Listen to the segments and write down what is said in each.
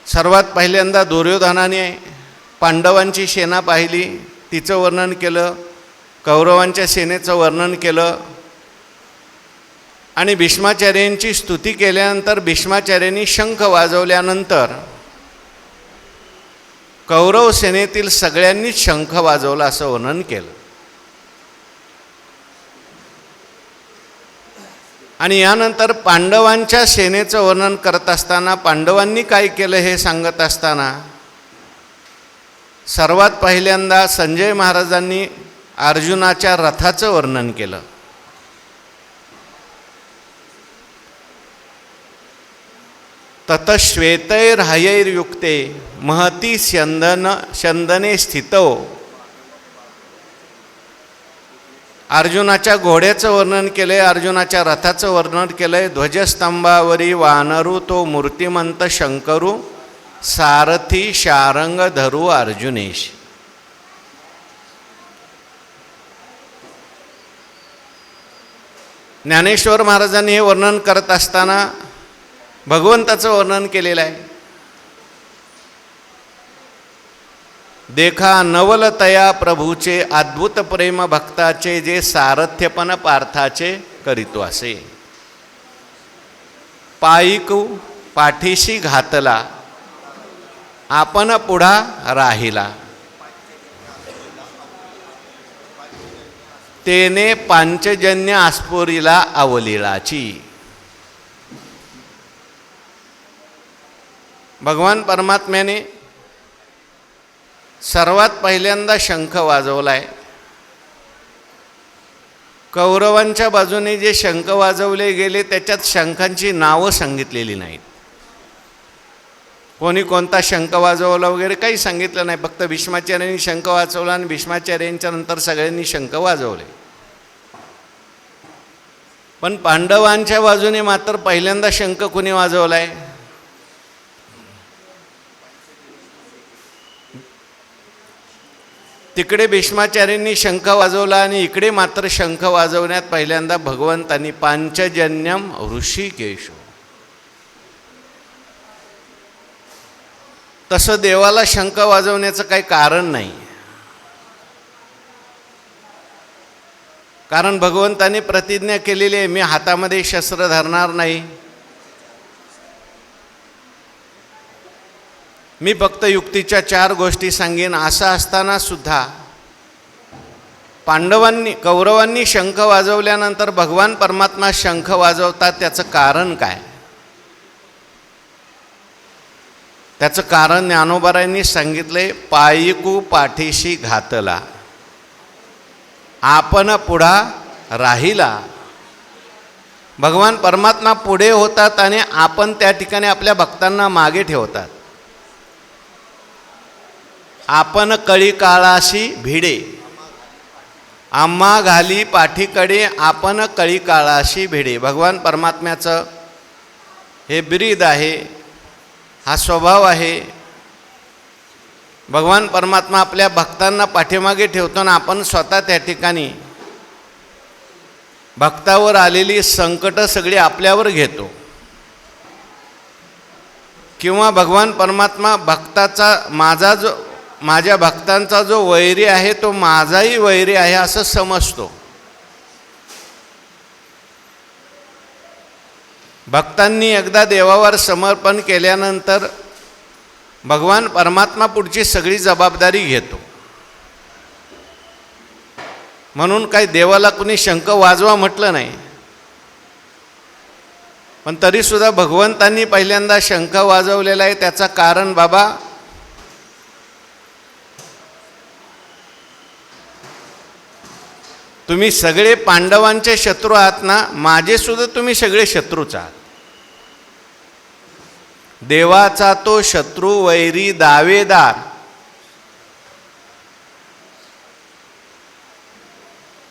सर्वात पहिल्यांदा दुर्योधनाने पांडवांची सेना पाहिली, तिचं वर्णन केलं, कौरवांच्या सेनेचं वर्णन केलं आणि भीष्माचार्यांची स्तुती केल्यानंतर भीष्माचार्यांनी शंख वाजवल्यानंतर कौरव सेनेतील सगळ्यांनीच शंख वाजवला असं वर्णन केलं. आणि यानंतर पांडवांच्या सेनेचं वर्णन करत असताना पांडवांनी काय केलं हे सांगत असताना सर्वात पहिल्यांदा संजय महाराजांनी अर्जुनाच्या रथाचं वर्णन केलं. तत श्वेतैर्हयैर्युक्ते महती शंदने स्थितो. अर्जुनाच्या घोड्याचं वर्णन केलं आहे, अर्जुनाच्या रथाचं वर्णन केलं आहे. ध्वजस्तंभावरी वानरू तो मूर्तिमंत शंकरू सारथी शारंग धरू अर्जुनेश. ज्ञानेश्वर महाराजांनी हे वर्णन करत असताना भगवंताचं वर्णन केलेलं आहे. देखा नवलतया प्रभूचे अद्भुत प्रेम भक्ताचे जे सारथ्यपण पार्थाचे करीतो असे. पायिकू पाठीशी घातला आपण पुढा राहिला तेने पांचजन्य आस्फुरिला अवलीळाची. भगवान परमात्म्याने सर्वात पहिल्यांदा शंख वाजवलाय. कौरवांच्या बाजूने जे शंख वाजवले गेले त्याच्यात शंखांची नावं सांगितलेली नाहीत. कोणी कोणता शंख वाजवला वगैरे काही सांगितलं नाही. फक्त भीष्माचार्यांनी शंख वाजवला आणि भीष्माचार्यांच्या नंतर सगळ्यांनी शंख वाजवले. पण पांडवांच्या बाजूने मात्र पहिल्यांदा शंख कोणी वाजवलाय? तिकडे भीष्माचार्यांनी शंख वाजवला आणि इकडे मात्र शंख वाजवण्यात पहिल्यांदा भगवंतांनी पांचजन्यम ऋषिकेश. तसं देवाला शंख वाजवण्याचं काही कारण नाही. कारण भगवंतांनी प्रतिज्ञा केलेली आहे, मी हातामध्ये शस्त्र धरणार नाही, मी फक्त युक्तीच्या 4 गोष्टी सांगेन. असं असताना सुद्धा कौरवांनी शंख वाजवल्यानंतर भगवान परमात्मा शंख वाजवतात. त्याचं कारण काय? त्याचं कारण ज्ञानोबारायांनी सांगितले. पायिकू पाठीशी घातला आपण पुढा राहिला. भगवान परमात्मा पुढे होतात आणि आपण त्या ठिकाणी आपल्या भक्तांना मागे ठेवतात. आपण कळी काळाशी भिडे आम्हा घाली पाठीकडे आपण कळी काळाशी भिडे. भगवान परमात्म्याचं हे ब्रीद आहे, हा स्वभाव आहे. भगवान परमात्मा आपल्या भक्तांना पाठीमागे ठेवतो ना आपण स्वतः त्या ठिकाणी भक्तावर आलेली संकट सगळी आपल्यावर घेतो. किंवा भगवान परमात्मा माझ्या भक्तांचा जो वैरी आहे तो माझाही वैरी आहे असं समजतो. भक्तांनी एकदा देवावर समर्पण केल्यानंतर भगवान परमात्मा पुढची सगळी जबाबदारी घेतो. म्हणून काही देवाला कुणी शंख वाजवा म्हटलं नाही. पण तरीसुद्धा भगवंतांनी पहिल्यांदा शंख वाजवलेला आहे. त्याचं कारण, बाबा तुम्ही सगळे पांडवांचे शत्रू आहात ना, माझे सुद्धा तुम्ही सगळे शत्रूच आहात. देवाचा तो शत्रू वैरी दावेदार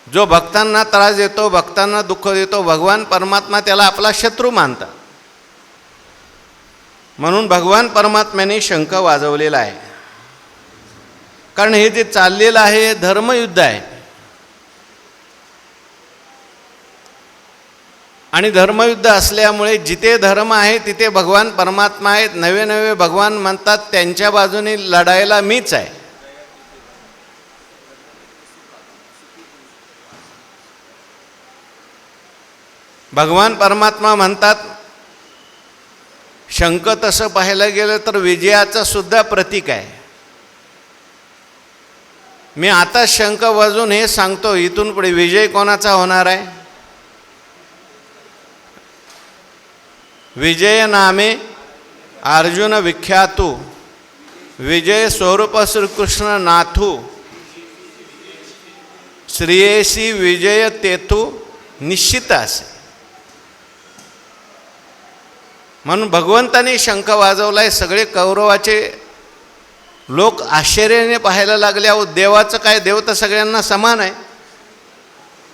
जो भक्तांना त्रास देतो, भक्तांना दुःख देतो, भगवान परमात्मा त्याला आपला शत्रू मानतात. म्हणून भगवान परमात्म्याने शंख वाजवलेला आहे. कारण हे जे चाललेलं आहे हे धर्मयुद्ध आहे. आणि धर्मयुद्ध असल्यामुळे जिथे धर्म आहे तिथे भगवान परमात्मा आहेत. नवे नवे भगवान म्हणतात त्यांच्या बाजूने लढायला मीच आहे. भगवान परमात्मा म्हणतात, शंख तसं पाहायला गेलं तर विजयाचं सुद्धा प्रतीक आहे. मी आता शंख वाजून हे सांगतो, इथून पुढे विजय कोणाचा होणार आहे? विजय नामे अर्जुन विख्यातू, विजय स्वरूप श्रीकृष्ण नाथू, श्रेयसी विजय तेथू निश्चित असे. म्हणून भगवंताने शंख वाजवलाय. सगळे कौरवाचे लोक आश्चर्याने पाहायला लागले. अहो देवाचं काय, देव तर सगळ्यांना समान आहे.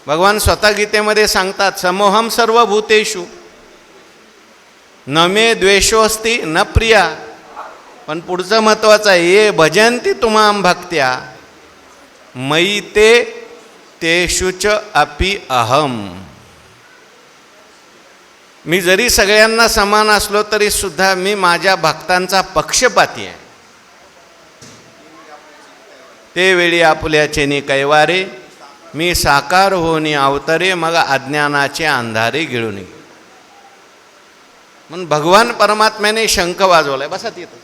भगवान स्वतः गीतेमध्ये सांगतात, समोहम सर्वभूतेषु न मे द्वेषोस्ति न प्रिया. पण पुढचं महत्त्वाचं आहे, ये भजन्ति तुमां भक्त्या मयि ते तेषुच अपि अहम. मी जरी सगळ्यांना समान असलो तरी सुद्धा मी माझ्या भक्तांचा पक्षपाती आहे. ते वेळी आपुल्याचे कैवारे, मी साकार होनी अवतरे, मग अज्ञानाचे अंधारे गिळून गेले. म्हणून भगवान परमात्म्याने शंख वाजवलाय. बसा तिथं.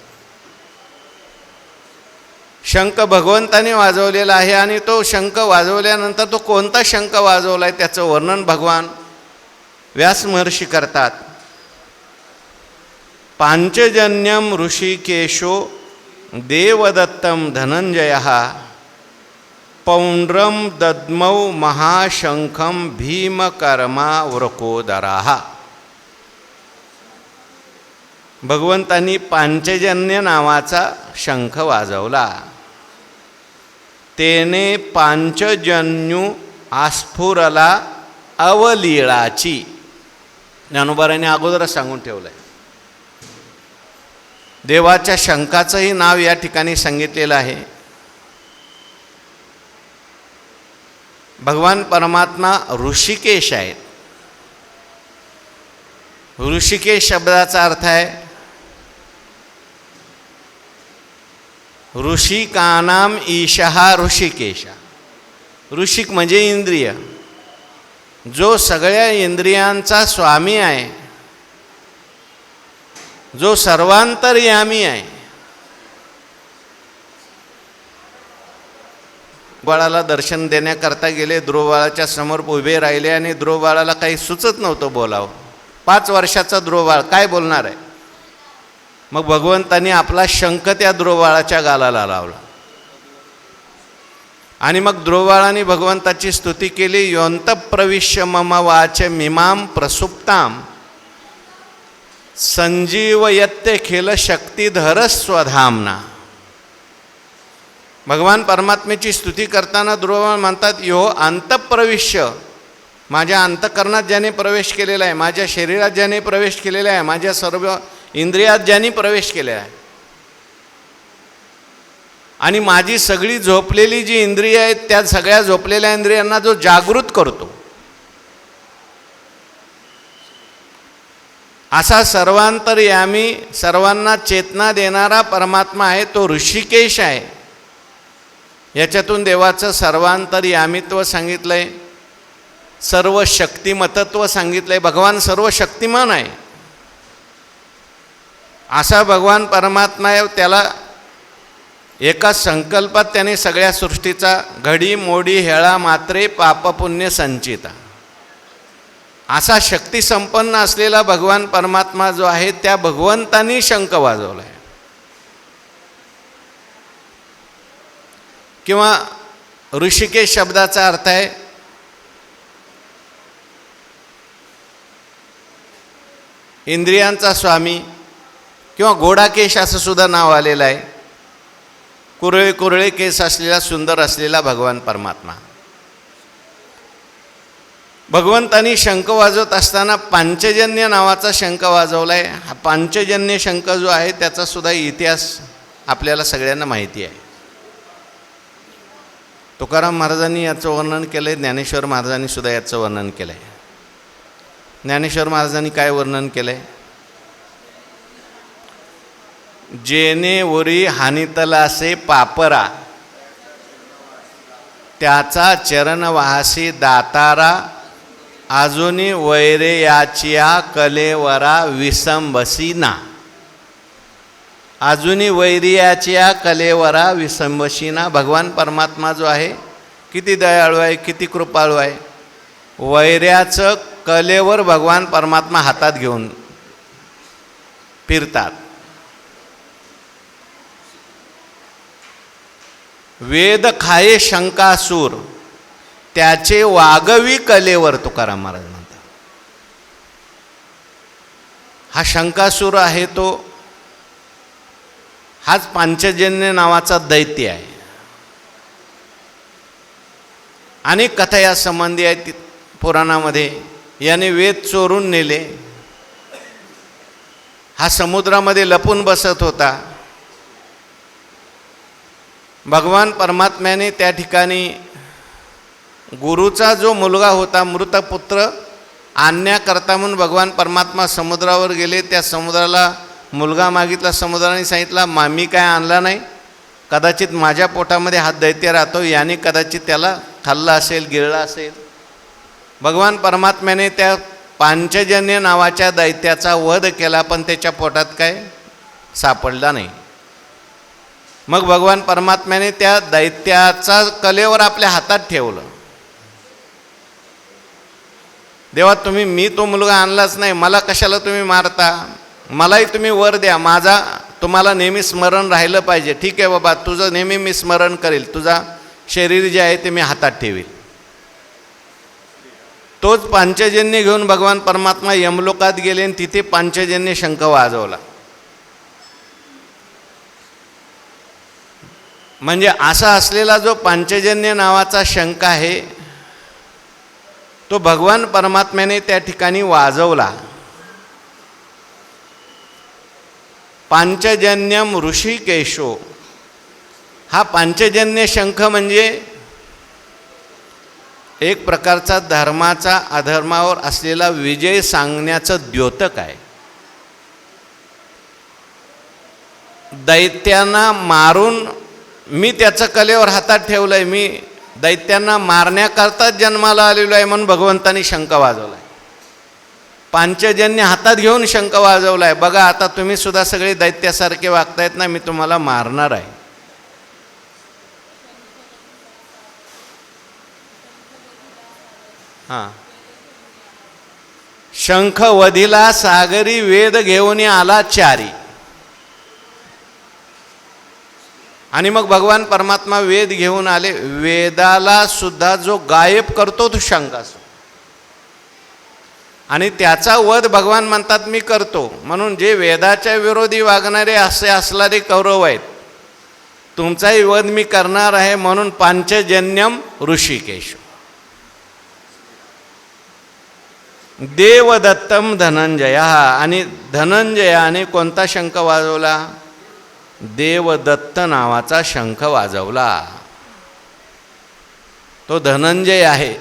शंख भगवंताने वाजवलेला आहे. आणि तो शंख वाजवल्यानंतर तो कोणता शंख वाजवलाय त्याचं वर्णन भगवान व्यास महर्षी करतात. पांचजन्यम ऋषिकेशो देवदत्तम धनंजयः पौंड्रम दद्मौ महाशंखम भीमकर्मा वृकोदराः. भगवंतांनी पांचजन्य नावाचा शंख वाजवला. तेने पांचजन्यू आस्फुरला अवलीळाची. ज्ञानोबारांनी अगोदरच सांगून ठेवलं आहे. देवाच्या शंखाचंही नाव या ठिकाणी सांगितलेलं आहे. भगवान परमात्मा ऋषिकेश आहेत. ऋषिकेश शब्दाचा अर्थ आहे ऋषिकानाम ईशः ऋषिकेश. ऋषिक म्हणजे इंद्रिय, जो सगळ्या इंद्रियांचा स्वामी आहे, जो सर्वांतर्यामी आहे. बाळाला दर्शन देण्याकरता गेले. ध्रुव बाळाच्या समोर उभे राहिले आणि ध्रुव बाळाला काही सुचत नव्हतं बोलावं. 5 वर्षाचा ध्रुव बाळ काय बोलणार आहे? मग भगवंतांनी आपला शंख त्या ध्रुव बाळाच्या गालाला लावला. आणि मग ध्रुव बाळाने भगवंताची स्तुती केली. योंत प्रविश्य मम वाच मिमाम प्रसुप्ताम संजीवयत्ते खेल शक्तिधर स्वधामना. भगवान परमात्म्याची स्तुती करताना ध्रुव बाळ म्हणतात, यो अंतप्रविश्य, माझ्या अंतकरणात ज्याने प्रवेश केलेला आहे, माझ्या शरीरात ज्याने प्रवेश केलेला आहे, माझ्या सर्व इंद्रियात ज्याने प्रवेश केलेला आहे, आणि माझी सगळी झोपलेली जी इंद्रिय आहेत त्या सगळ्या झोपलेल्या इंद्रियांना जो जागृत करतो, असा सर्वांतर्यामी सर्वांना चेतना देणारा परमात्मा आहे. तो ऋषिकेश आहे. याच्यातून देवाचं सर्वांतर्यामित्व सांगितलंय, सर्व शक्तिमतत्व सांगितलंय. भगवान सर्व शक्तिमान आहे. असा भगवान परमात्मा आहे. त्याला एका संकल्पात त्याने सगळ्या सृष्टीचा घडी मोडी हेळा मात्रे पापपुण्य संचिता, असा शक्ती संपन्न असलेला भगवान परमात्मा जो आहे त्या भगवंतांनी शंख वाजवला आहे. किंवा ऋषिकेश शब्दाचा अर्थ आहे इंद्रियांचा स्वामी किंवा गोडाकेश असं सुद्धा नाव आलेलं आहे. कुरळे कुरळे केस असलेला सुंदर असलेला भगवान परमात्मा. भगवंतांनी शंख वाजवत असताना पांचजन्य नावाचा शंख वाजवला आहे. हा पांचजन्य शंख जो आहे त्याचा सुद्धा इतिहास आपल्याला सगळ्यांना माहिती आहे. तुकाराम महाराजांनी याचं वर्णन केलं आहे, ज्ञानेश्वर महाराजांनी सुद्धा याचं वर्णन केलं आहे. ज्ञानेश्वर महाराजांनी काय वर्णन केलंय? जेने वरी हानितलासे पापरा, त्याचा चरण वाहसी दातारा, अजूनी वैरे याचिया कलेवरा विसंबसी ना. अजूनी वैरियाच्या कलेवरा विसंबसी ना. भगवान परमात्मा जो आहे किती दयाळू आहे, किती कृपाळू आहे. वैऱ्याचं कलेवर भगवान परमात्मा हातात घेऊन फिरतात. वेद खाये शंकासूर, त्याचे वागवी कलेवर, तुकाराम महाराज म्हणतात. हा शंकासूर आहे तो, हाच पांचजन्य नावाचा दैत्य आहे. अनेक कथा या संबंधी आहेत पुराणामध्ये. याने वेद चोरून नेले, हा समुद्रामध्ये लपून बसत होता. भगवान परमात्म्याने त्या ठिकाणी गुरुचा जो मुलगा होता, मृत पुत्र आणण्याकरता म्हणून भगवान परमात्मा समुद्रावर गेले. त्या समुद्राला मुलगा मागितला. समुद्राने सांगितला, मी काय आणला नाही, कदाचित माझ्या पोटामध्ये हा दैत्य राहतो, याने कदाचित त्याला खाल्ला असेल, गिळला असेल. भगवान परमात्म्याने त्या पांचजन्य नावाच्या दैत्याचा वध केला, पण त्याच्या पोटात काय सापडला नाही. मग भगवान परमात्म्याने त्या दैत्याचा कलेवर आपल्या हातात ठेवलं. देवा, मी तो मुलगा आणलाच नाही, मला कशाला तुम्ही मारता, मलाही तुम्ही वर द्या, माझा तुम्हाला नेहमी स्मरण राहिलं पाहिजे. ठीक आहे बाबा, तुझं नेहमी मी स्मरण करेल, तुझा शरीर जे आहे ते मी हातात ठेवेल. तोच पांचजन्य घेऊन भगवान परमात्मा यमलोकात गेले आणि तिथे पांचजन्य शंख वाजवला. म्हणजे असा असलेला जो पांचजन्य नावाचा शंख आहे तो भगवान परमात्म्याने त्या ठिकाणी वाजवला. पांचजन्यम ऋषिकेशो, हा पांचजन्य शंख म्हणजे एक प्रकारचा धर्माचा अधर्मावर असलेला विजय सांगण्याचं द्योतक आहे. दैत्यांना मारून मी त्याचं कलेवर हातात ठेवलं आहे, मी दैत्यांना मारण्याकरताच जन्माला आलेलो आहे म्हणून भगवंतानी शंख वाजवला आहे. पांचजन्य हातात घेऊन शंख वाजवला आहे. बघा, आता तुम्ही सुद्धा सगळे दैत्यासारखे वागतायत ना, मी तुम्हाला मारणार आहे. हां, शंख वधिला सागरी, वेद घेऊन आला चारी. आणि मग भगवान परमात्मा वेद घेऊन आले. वेदाला सुद्धा जो गायब करतो तो शंख असतो आणि त्याचा वध भगवान म्हणतात मी करतो. म्हणून जे वेदाच्या विरोधी वागणारे असे असणारे कौरव आहेत, तुमचाही वध मी करणार आहे म्हणून पांचजन्यम ऋषिकेश. देवदत्तम धनंजय, आणि धनंजयाने कोणता शंख वाजवला? देवदत्त नावाचा शंख वाजवला. तो धनंजय आहे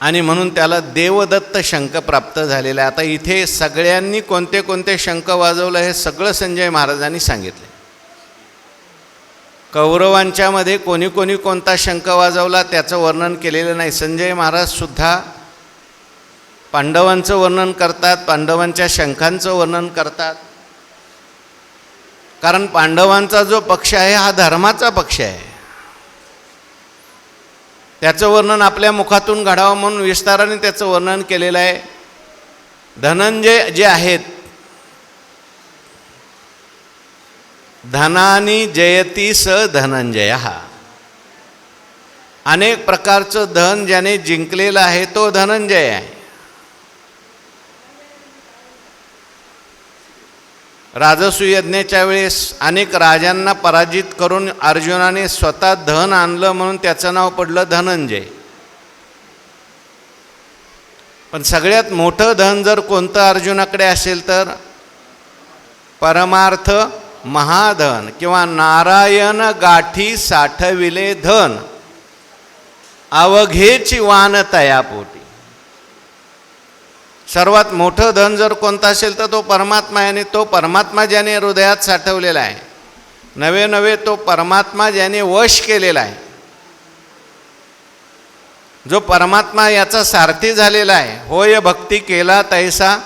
आणि म्हणून त्याला देवदत्त शंख प्राप्त झालेला आहे. आता इथे सगळ्यांनी कोणते कोणते शंख वाजवलं हे सगळं संजय महाराजांनी सांगितले. कौरवांच्यामध्ये कोणी कोणी कोणता शंख वाजवला त्याचं वर्णन केलेलं नाही. संजय महाराज सुद्धा पांडवांचं वर्णन करतात, पांडवांच्या शंखांचं वर्णन करतात. कारण पांडवांचा जो पक्ष आहे हा धर्माचा पक्ष आहे. त्याचं वर्णन आपल्या मुखातून घडावं म्हणून विस्ताराने त्याचं वर्णन केलेलं आहे. धनंजय जे आहेत, धनानी जयती स धनंजय, हा अनेक प्रकारचं धन ज्याने जिंकलेलं आहे तो धनंजय आहे. राजसूय यज्ञाच्या वेळेस अनेक राजांना पराजित करून अर्जुनाने स्वतः धन आणलं म्हणून त्याचं नाव पडलं धनंजय. पण सगळ्यात मोठं धन जर कोणतं अर्जुनाकडे असेल तर परमार्थ महाधन किंवा नारायण गाठी साठविले धन अवघेची वान तयापोटी. सर्वात मोठं धन जर कोणतं असेल तर तो परमात्मा आहे, आणि तो परमात्मा ज्याने हृदयात साठवलेला आहे, नवे नवे तो परमात्मा ज्याने वश केलेला आहे, जो परमात्मा याचा सारथी झालेला आहे, होय भक्ती केला तैसा,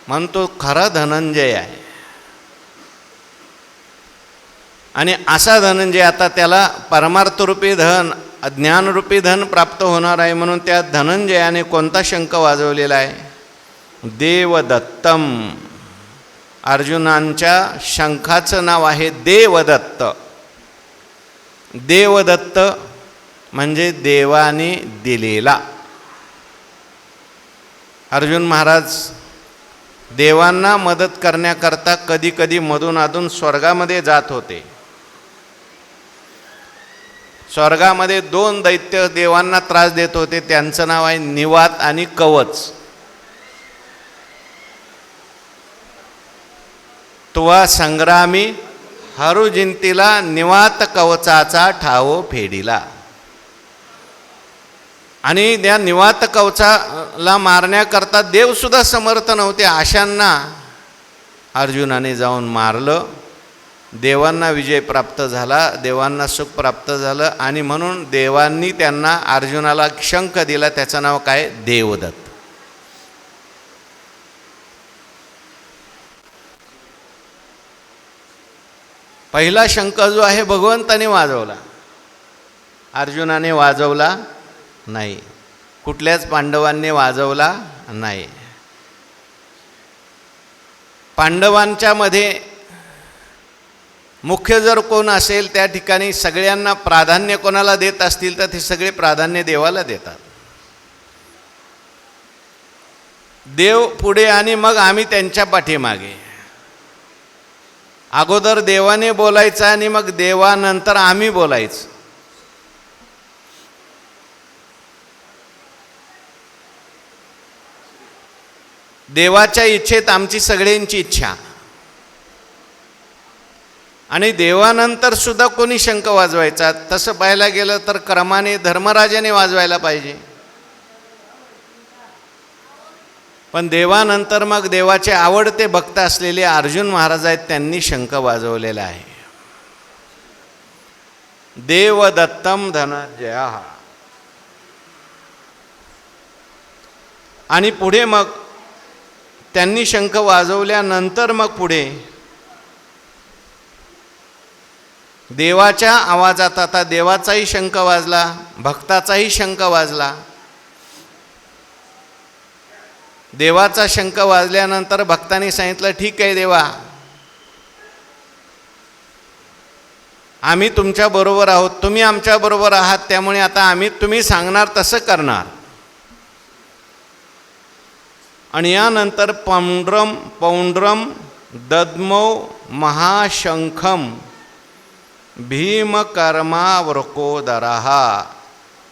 म्हणून तो खरा धनंजय आहे. आणि असा धनंजय आता त्याला परमार्थरूपी धन, ज्ञानरूपी धन प्राप्त होणार आहे. म्हणून त्या धनंजयाने कोणता शंख वाजवलेला आहे? देवदत्तम. अर्जुनांच्या शंखाचं नाव आहे देवदत्त. देवदत्त म्हणजे देवाने दिलेला. अर्जुन महाराज देवांना मदत करण्याकरता कधी कधी मधून अधून स्वर्गामध्ये जात होते. स्वर्गामध्ये 2 दैत्य देवांना त्रास देत होते. त्यांचं नाव आहे निवात आणि कवच. तुवा संग्रामी हरू जिंतीला, निवात कवचाचा ठाव फेडिला. आणि त्या निवात कवचाला मारण्याकरता देवसुद्धा समर्थ नव्हते. अशांना अर्जुनाने जाऊन मारलं. देवांना विजय प्राप्त झाला, देवांना सुख प्राप्त झालं. आणि म्हणून देवांनी त्यांना अर्जुनाला शंख दिला. त्याचं नाव काय? देवदत्त. पहिला शंख जो आहे भगवंताने वाजवला, अर्जुनाने वाजवला नाही, कुठल्याच पांडवांनी वाजवला नाही. पांडवांच्या मध्ये मुख्य जर कोण असेल त्या ठिकाणी सगळ्यांना प्राधान्य कोणाला देत असतील तर ते सगळे प्राधान्य देवाला देतात. देव पुढे आणि मग आम्ही त्यांच्या पाठीमागे. अगोदर देवाने बोलायचं आणि मग देवानंतर आम्ही बोलायचं. देवाच्या इच्छेत आमची सगळ्यांची इच्छा. आणि देवानंतर सुद्धा कोणी शंख वाजवायचा? तसं पाहायला गेलं तर क्रमाने धर्मराजाने वाजवायला पाहिजे. पण देवानंतर मग देवाचे आवडते भक्त असलेले अर्जुन महाराज आहेत, त्यांनी शंख वाजवलेला आहे. देवदत्तम धनंजय. आणि पुढे मग त्यांनी शंख वाजवल्यानंतर मग पुढे देवाच्या आवाजात आता देवाचाही शंख वाजला, भक्ताचाही शंख वाजला. देवाचा शंख वाजल्यानंतर भक्तांनी सांगितलं, ठीक आहे देवा, आम्ही तुमच्या बरोबर आहोत, तुम्ही आमच्या बरोबर आहात, त्यामुळे आता आम्ही तुम्ही सांगणार तसं करणार. आणि यानंतर पौंड्रम पौंड्रम दद्मौ महाशंखम भीमकर्मावृकोदरः.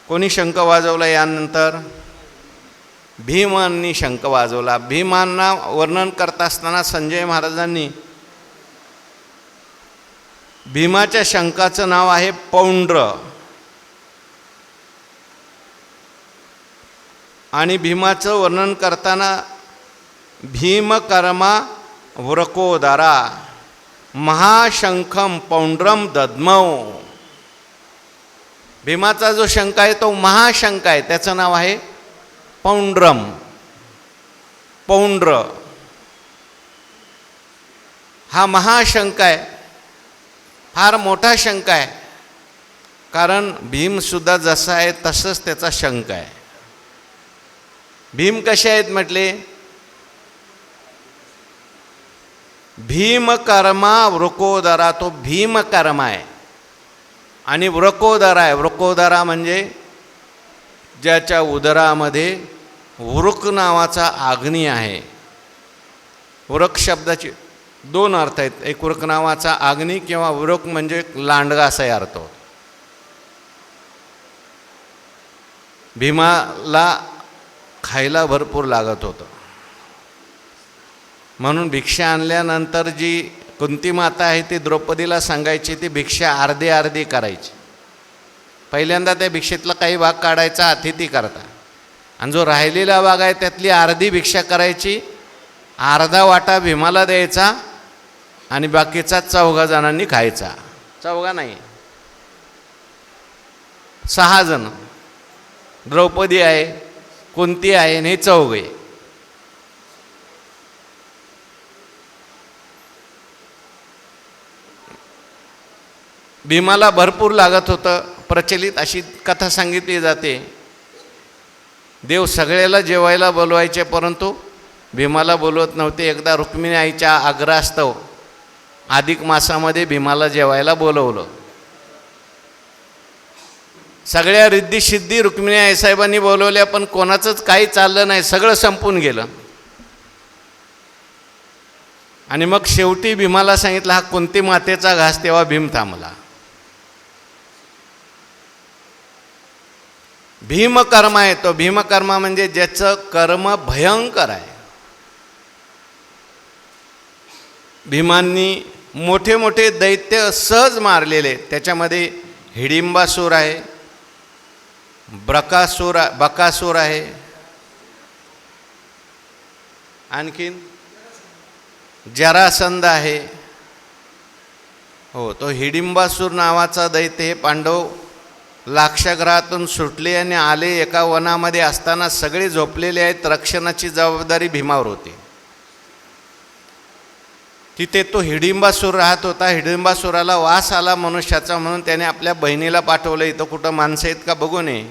कोणी शंख वाजवला यानंतर? भीमांनी शंख वाजवला. भीमांना वर्णन करत असताना संजय महाराजांनी भीमाच्या शंखाचं नाव आहे पौंड्र. आणि भीमाचं वर्णन करताना भीमकर्मा वृकोदरा महाशंखम पौंड्रम दद्मौ. भीमाचा जो शंख आहे तो महाशंख आहे, त्याचं नाव आहे पौंड्रम. पौंड्र हा महाशंख आहे, फार मोठा शंख आहे. कारण भीमसुद्धा जसा आहे तसंच त्याचा शंख आहे. भीम कसे आहेत म्हटले? भीमकर्मा वृकोदरा. तो भीमकर्मा आहे आणि वृकोदरा आहे. वृकोदरा म्हणजे ज्याच्या उदरामध्ये वृक नावाचा अग्नी आहे. वृक शब्दाचे 2 अर्थ आहेत. एक वृक नावाचा अग्नी किंवा वृक म्हणजे लांडगा असाही अर्थ होतो. भीमाला खायला भरपूर लागत होतं, म्हणून भिक्षा आणल्यानंतर जी कुंती माता आहे ती द्रौपदीला सांगायची, ती भिक्षा अर्धी अर्धी करायची. पहिल्यांदा त्या भिक्षेतला काही भाग काढायचा अतिथी करता, आणि जो राहिलेला भाग आहे त्यातली अर्धी भिक्षा करायची, अर्धा वाटा भीमाला द्यायचा आणि बाकीचा 4 जणांनी खायचा. 4 नाही, 6 जण. द्रौपदी आहे, कुंती आहे आणि 4. भीमाला भरपूर लागत होतं. प्रचलित अशी कथा सांगितली जाते, देव सगळ्याला जेवायला बोलवायचे परंतु भीमाला बोलवत नव्हते. एकदा रुक्मिणी आईच्या आग्रहास्तव अधिक मासामध्ये भीमाला जेवायला बोलवलं. सगळ्या रिद्धी रुक्मिणी आईसाहेबांनी बोलवल्या, पण कोणाचंच काही चाललं नाही, सगळं संपून गेलं. आणि मग शेवटी भीमाला सांगितलं, हा कुंती मातेचा घास. तेव्हा भीम थांबला. भीमकर्मा आहे तो. भीमकर्मा म्हणजे ज्याचं कर्म भयंकर आहे. भीमांनी मोठे मोठे दैत्य सहज मारलेले. त्याच्यामध्ये हिडिंबासूर आहे, बकासूर आहे, आणखीन जरासंध आहे. हो, तो हिडिंबासूर नावाचा दैत्य हे पांडव लाक्षागृहातून सुटले आणि आले. एका वनामध्ये असताना सगळे झोपलेले आहेत. रक्षणाची जबाबदारी भीमावर होती. तिथे तो हिडिंबासूर राहत होता. हिडिंबासूराला वास आला मनुष्याचा, म्हणून त्याने आपल्या बहिणीला पाठवलं, इथं कुठं माणसं आहेत का बघू नये,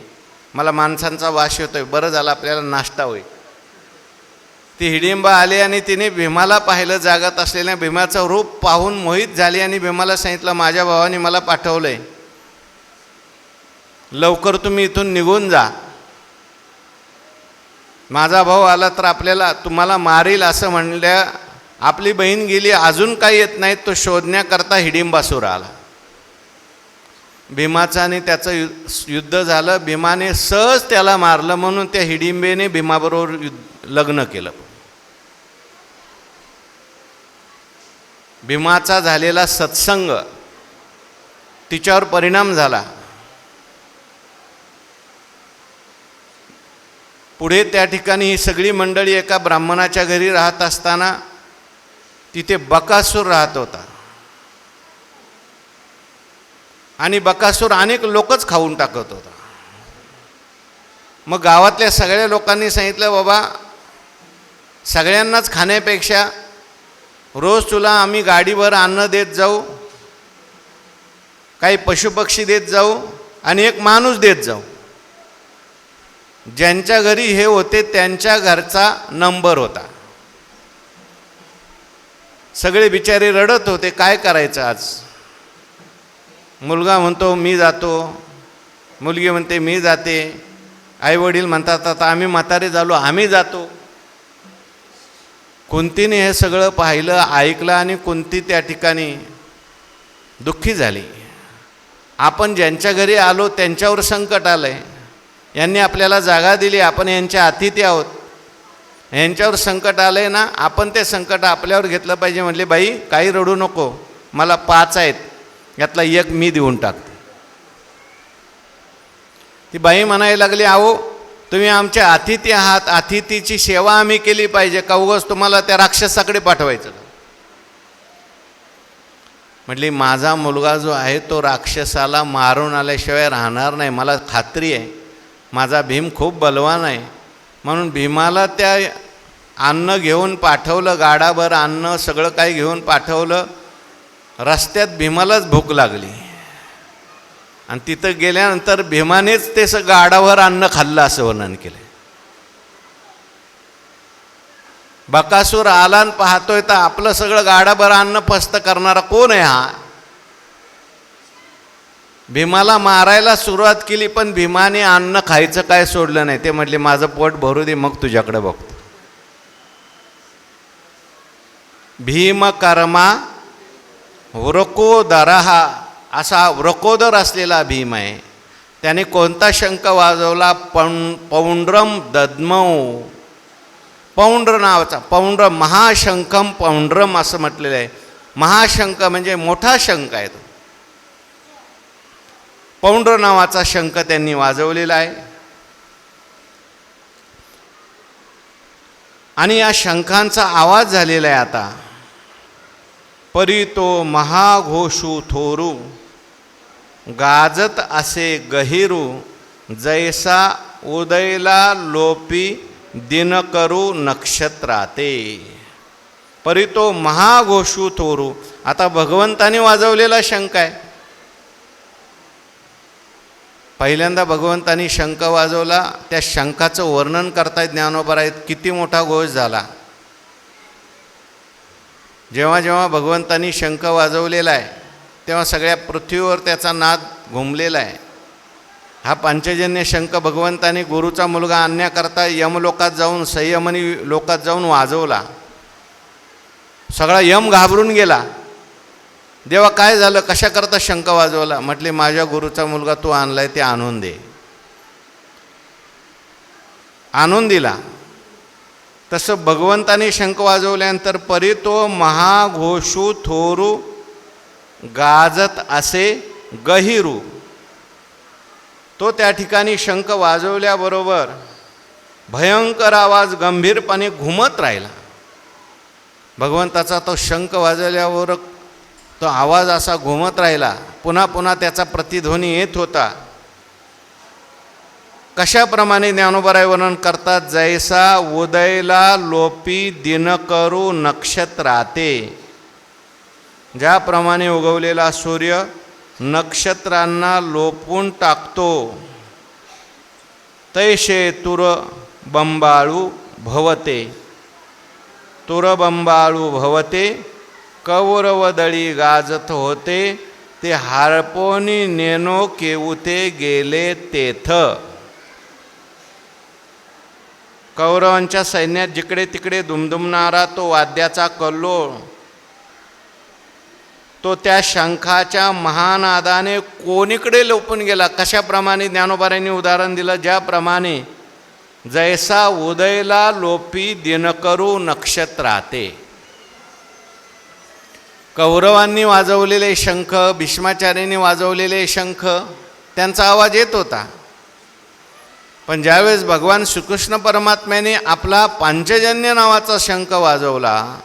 मला माणसांचा वास येतोय, बरं झालं आपल्याला नाश्ता होईल. ती हिडिंबा आली आणि तिने भीमाला पाहिलं. जागत असलेल्या भीमाचं रूप पाहून मोहित झाली आणि भीमाला सांगितलं, माझ्या भावाने मला पाठवलंय, लवकर तुम्ही इथून निघून जा. माझा भाऊ आला तर तुम्हाला मारील असं म्हणल्या. आपली बहीण गेली, अजून काही येत नाही. तो शोधण्याकरता हिडिंबासूर आला. भीमाचं आणि त्याचं युद्ध झालं. भीमाने सहज त्याला मारलं, म्हणून त्या हिडिंबेने भीमाबरोबर लग्न केलं. भीमाचा झालेला सत्संग तिच्यावर परिणाम झाला. पुढे त्या ठिकाणी ही सगळी मंडळी एका ब्राह्मणाच्या घरी राहत असताना तिथे बकासूर राहत होता. आणि बकासूर अनेक लोकच खाऊन टाकत होता. मग गावातल्या सगळ्या लोकांनी सांगितलं, बाबा सगळ्यांनाच खाण्यापेक्षा रोज तुला आम्ही गाडीवर अन्न देत जाऊ, काही पशुपक्षी देत जाऊ आणि एक माणूस देत जाऊ. ज्यांच्या घरी हे होते त्यांच्या घरचा नंबर होता. सगळे बिचारे रडत होते, काय करायचं आज. मुलगा म्हणतो मी जातो, मुलगी म्हणते मी जाते, आईवडील म्हणतात आता आम्ही म्हातारे झालो आम्ही जातो. कुंतीने हे सगळं पाहिलं, ऐकलं आणि कुंती त्या ठिकाणी दुःखी झाली. आपण ज्यांच्या घरी आलो त्यांच्यावर संकट आलंय, यांनी आपल्याला जागा दिली, आपण यांच्या अतिथी आहोत, यांच्यावर संकट आलंय ना, आपण ते संकट आपल्यावर घेतलं पाहिजे. म्हटले बाई काही रडू नको, मला 5 आहेत, यातला 1 मी देऊन टाकते. ती बाई म्हणायला लागली, अहो तुम्ही आमचे अतिथी आहात, अतिथीची सेवा आम्ही केली पाहिजे, का उगाच तुम्हाला त्या राक्षसाकडे पाठवायचं. म्हटली माझा मुलगा जो आहे तो राक्षसाला मारून आल्याशिवाय राहणार नाही, मला खात्री आहे. माझा भीम खूप बलवान आहे. म्हणून भीमाला त्या अन्न घेऊन पाठवलं, गाडाभर अन्न सगळं काही घेऊन पाठवलं. रस्त्यात भीमालाच भूक लागली आणि तिथं गेल्यानंतर भीमानेच ते गाडाभर अन्न खाल्लं असं वर्णन केलं. बकासूर आला आणि पाहतोय तर आपलं सगळं गाडाभर अन्न फस्त करणारा कोण आहे हा. भीमाला मारायला सुरुवात केली, पण भीमाने अन्न खायचं काय सोडलं नाही. ते म्हटले माझं पोट भरू दे मग तुझ्याकडे बघतो. भीमकर्मा वृकोदरहा असा वृकोदर असलेला भीम आहे. त्याने कोणता शंख वाजवला, पौंड्रम दद्मौ, पौंड्र नावाचा, पौंड्र महाशंखम पौंड्रम असं म्हटलेलं आहे. महाशंख म्हणजे मोठा शंख आहे तो. पौंड्र नावाचा शंख त्यांनी वाजवलेला आहे. आणि या शंखांचा आवाज झालेला आहे आता. परी तो महाघोषू थोरू, गाजत असे गहिरू, जैसा उदयला लोपी दिनकरू नक्षत्राते. परी तो महाघोषू थोरू. आता भगवंताने वाजवलेला शंख आहे. पहिल्यांदा भगवंतानी शंख वाजवला, त्या शंखाचं वर्णन करतायत ज्ञानोबा आहेत, किती मोठा घोष झाला. जेव्हा जेव्हा भगवंतानी शंख वाजवलेला आहे तेव्हा सगळ्या पृथ्वीवर त्याचा नाद घुमलेला आहे. हा पंचजन्य शंख भगवंतानी गुरुचा मुलगा आणण्याकरता यमलोकात जाऊन, संयमनी लोकात जाऊन वाजवला. सगळा यम घाबरून गेला. देवा काय झालं, कशाकरता शंख वाजवला? म्हटले माझ्या गुरुचा मुलगा तू आणलाय, ते आणून दे. आणून दिला. तसं भगवंताने शंख वाजवल्यानंतर परी तो महाघोषू थोरू, गाजत असे गहिरू. तो त्या ठिकाणी शंख वाजवल्याबरोबर भयंकर आवाज गंभीरपणे घुमत राहिला. भगवंताचा तो शंख वाजवल्यावर तो आवाज असा घुमत राहिला. पुन्हा पुन्हा त्याचा प्रतिध्वनी येत होता. कशाप्रमाणे ज्ञानोबा वर्णन करतात, जैसा उदयला लोपी दिनकरू नक्षत्राते. ज्याप्रमाणे उगवलेला सूर्य नक्षत्रांना लोपून टाकतो, तैसे तुर बंबाळू भवते. तुरबंबाळू भवते, कौरवदळी गाजत होते, ते हारपोनी नेनो केऊते गेले तेथ. कौरवांच्या सैन्यात जिकडे तिकडे दुमदुमणारा तो वाद्याचा कल्लोळ, तो त्या शंखाच्या महानादाने कोणीकडे लोपून गेला. कशाप्रमाणे ज्ञानोबारांनी उदाहरण दिलं, ज्याप्रमाणे जैसा उदयला लोपी दिनकरू नक्षत्राते. कौरवांनी वाजवलेले शंख, भीष्माचार्यांनी वाजवलेले शंख, त्यांचा आवाज येत होता. पण ज्यावेळेस भगवान श्रीकृष्ण परमात्म्याने आपला पांचजन्य नावाचा शंख वाजवला,